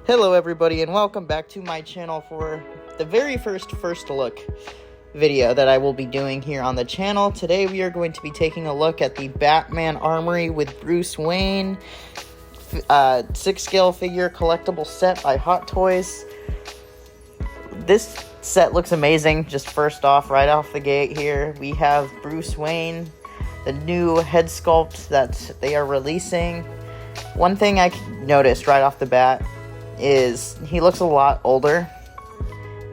Hello everybody and welcome back to my channel for the very first look video that I will be doing here on the channel. Today we are going to be taking a look at the Batman Armory with Bruce Wayne 6-scale figure collectible set by Hot Toys. This set looks amazing. Just first off, right off the gate here, we have Bruce Wayne, the new head sculpt that they are releasing. One thing I noticed right off the bat is he looks a lot older,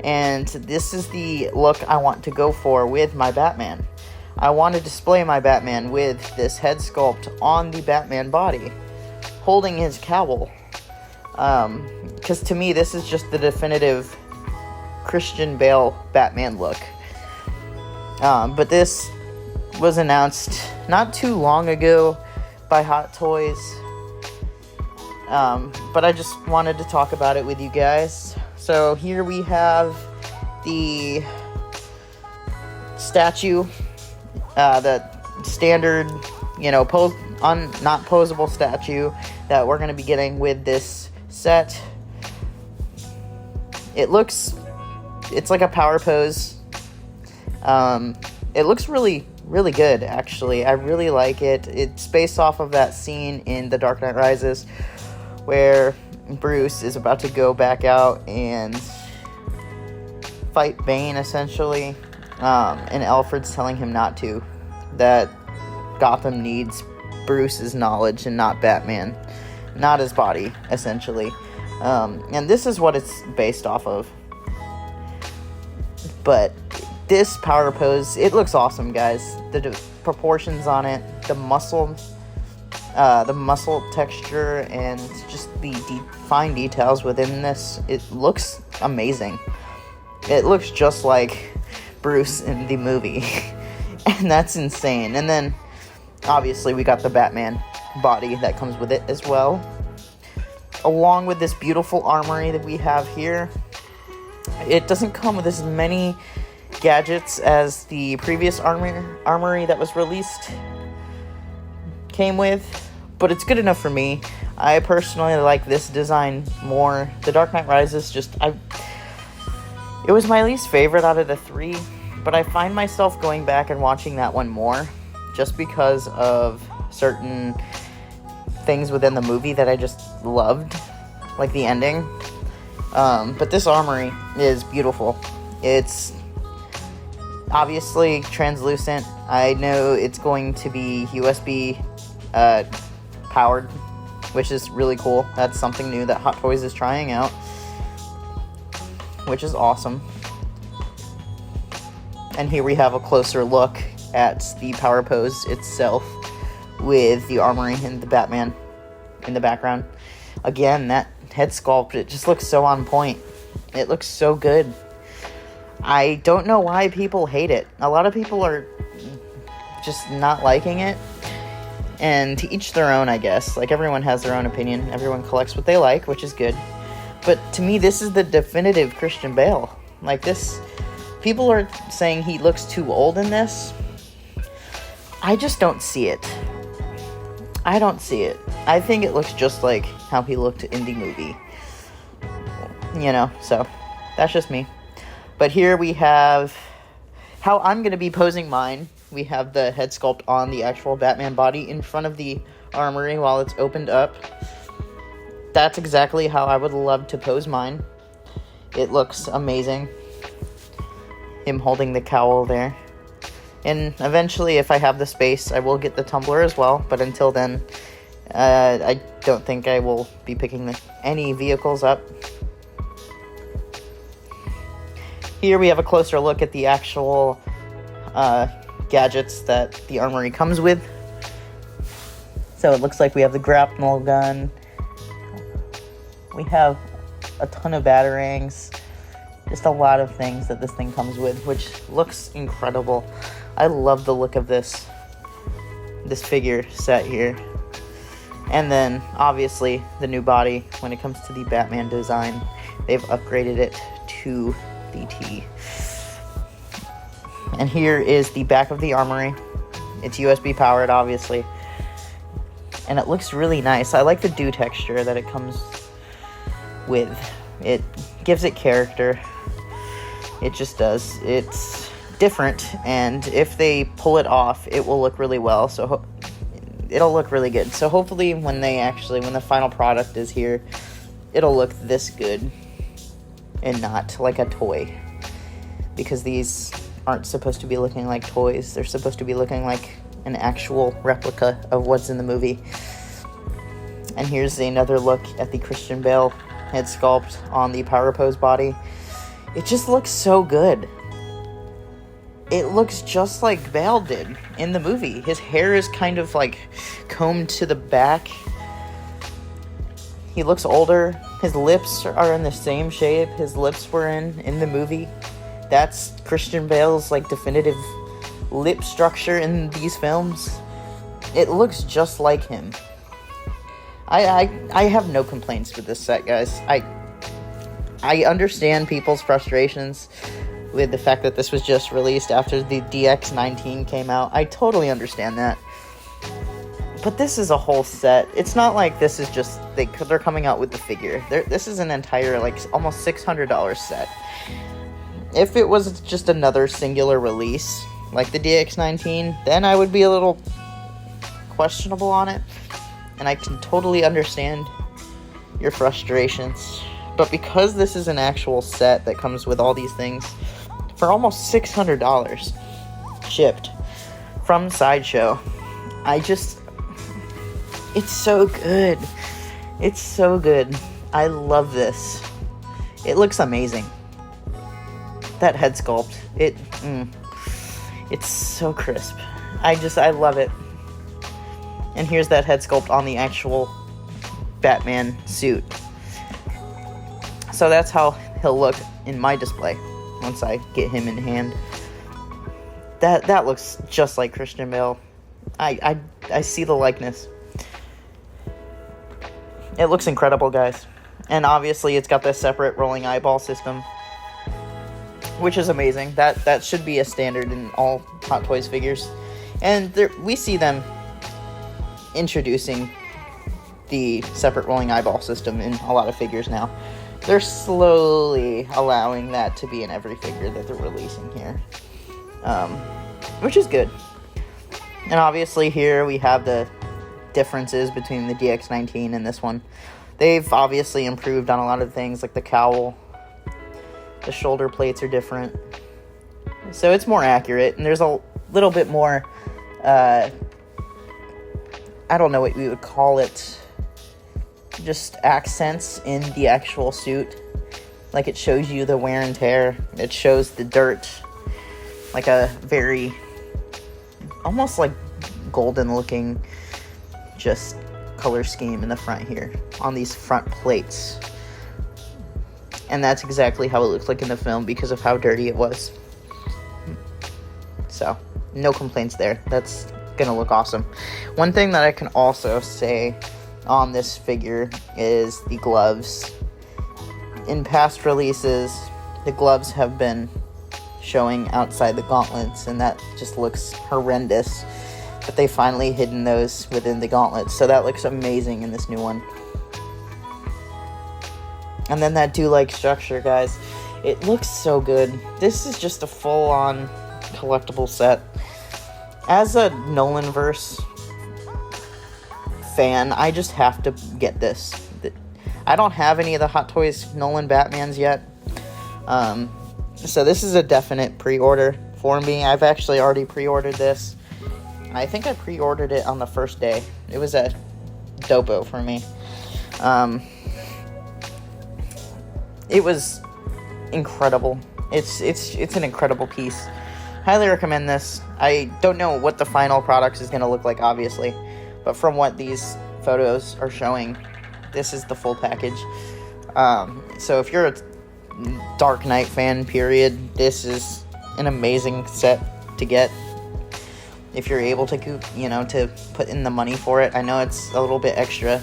and this is the look I want to go for with my Batman. I want to display my Batman with this head sculpt on the Batman body, holding his cowl, because to me this is just the definitive Christian Bale Batman look. But this was announced not too long ago by Hot Toys. But I just wanted to talk about it with you guys. So here we have the statue, the standard, not posable statue that we're going to be getting with this set. It's like a power pose. It looks really good, actually. I really like it. It's based off of that scene in The Dark Knight Rises where Bruce is about to go back out and fight Bane, essentially, and Alfred's telling him not to, that Gotham needs Bruce's knowledge and not Batman, not his body, essentially. And this is what it's based off of. But this power pose, it looks awesome, guys. The proportions on it, the muscle texture, and just the fine details within this, it looks amazing. It looks just like Bruce in the movie, and that's insane. And then, obviously, we got the Batman body that comes with it as well, along with this beautiful armory that we have here. It doesn't come with as many gadgets as the previous armory that was released came with, but it's good enough for me. I personally like this design more. The Dark Knight Rises, it was my least favorite out of the three, but I find myself going back and watching that one more just because of certain things within the movie that I just loved, like the ending. But this armory is beautiful. It's obviously translucent. I know it's going to be USB powered, which is really cool. That's something new that Hot Toys is trying out, which is awesome. And here we have a closer look at the power pose itself with the armory and the Batman in the background. Again, that head sculpt, it just looks so on point. It looks so good. I don't know why people hate it. A lot of people are just not liking it. And to each their own, I guess. Like, everyone has their own opinion. Everyone collects what they like, which is good. But to me, this is the definitive Christian Bale. Like, this, people are saying he looks too old in this. I just don't see it. I don't see it. I think it looks just like how he looked in the movie. So that's just me. But here we have how I'm going to be posing mine. We have the head sculpt on the actual Batman body in front of the armory while it's opened up. That's exactly how I would love to pose mine. It looks amazing. Him holding the cowl there. And eventually, if I have the space, I will get the tumbler as well. But until then, I don't think I will be picking any vehicles up. Here we have a closer look at the actual gadgets that the armory comes with. So it looks like we have the grapnel gun. We have a ton of batarangs. Just a lot of things that this thing comes with, which looks incredible. I love the look of this figure set here. And then, obviously, the new body. When it comes to the Batman design, they've upgraded it to the T. And here is the back of the armory. It's USB powered, obviously. And it looks really nice. I like the dew texture that it comes with it. Gives it character. It just does. It's different, and if they pull it off, it will look really well. So it'll look really good. So hopefully when the final product is here, it'll look this good and not like a toy, because these aren't supposed to be looking like toys. They're supposed to be looking like an actual replica of what's in the movie. And here's another look at the Christian Bale head sculpt on the Power Pose body. It just looks so good. It looks just like Bale did in the movie. His hair is kind of like combed to the back. He looks older. His lips are in the same shape his lips were in the movie. That's Christian Bale's like definitive lip structure in these films. It looks just like him. I have no complaints with this set, guys. I understand people's frustrations with the fact that this was just released after the DX19 came out. I totally understand that. But this is a whole set. It's not like this is just they're coming out with the figure. This is an entire like almost $600 set. If it was just another singular release like the DX19, then I would be a little questionable on it, and I can totally understand your frustrations. But because this is an actual set that comes with all these things for almost $600 shipped from Sideshow, it's so good. It's so good. I love this. It looks amazing. That head sculpt, it's so crisp. I love it. And here's that head sculpt on the actual Batman suit. So that's how he'll look in my display once I get him in hand. That looks just like Christian Bale. I see the likeness. It looks incredible, guys. And obviously it's got this separate rolling eyeball system, which is amazing. That should be a standard in all Hot Toys figures. And we see them introducing the separate rolling eyeball system in a lot of figures now. They're slowly allowing that to be in every figure that they're releasing here, which is good. And obviously here we have the differences between the DX19 and this one. They've obviously improved on a lot of things, like the cowl. The shoulder plates are different, so it's more accurate, and there's a little bit more, I don't know what we would call it, just accents in the actual suit. Like, it shows you the wear and tear, it shows the dirt, like a very, almost like golden looking, just color scheme in the front here, on these front plates. And that's exactly how it looks like in the film because of how dirty it was. So, no complaints there. That's gonna look awesome. One thing that I can also say on this figure is the gloves. In past releases, the gloves have been showing outside the gauntlets, and that just looks horrendous. But they finally hidden those within the gauntlets, so that looks amazing in this new one. And then that do-like structure, guys. It looks so good. This is just a full-on collectible set. As a Nolanverse fan, I just have to get this. I don't have any of the Hot Toys Nolan Batmans yet. So this is a definite pre-order for me. I've actually already pre-ordered this. I think I pre-ordered it on the first day. It was a dopo for me. It was incredible. It's an incredible piece. Highly recommend this. I don't know what the final product is going to look like, obviously, but from what these photos are showing, this is the full package. So if you're a Dark Knight fan, period, this is an amazing set to get. If you're able to, to put in the money for it. I know it's a little bit extra.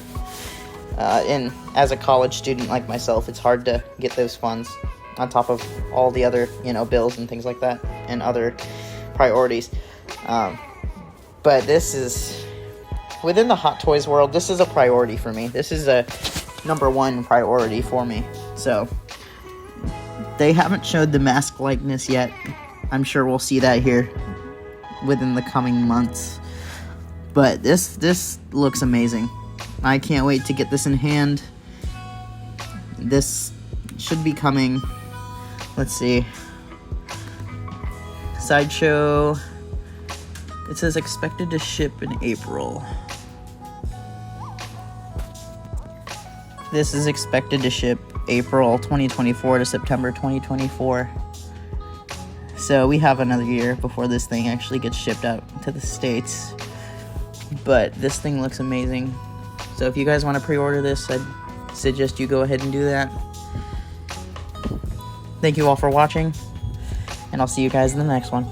And as a college student like myself, it's hard to get those funds on top of all the other, bills and things like that and other priorities. But this is, within the Hot Toys world, this is a priority for me. This is a #1 priority for me. So they haven't showed the mask likeness yet. I'm sure we'll see that here within the coming months. But this looks amazing. I can't wait to get this in hand. This should be coming. Let's see. Sideshow. It says expected to ship in April. This is expected to ship April 2024 to September 2024. So we have another year before this thing actually gets shipped out to the States. But this thing looks amazing. So if you guys want to pre-order this, I'd suggest you go ahead and do that. Thank you all for watching, and I'll see you guys in the next one.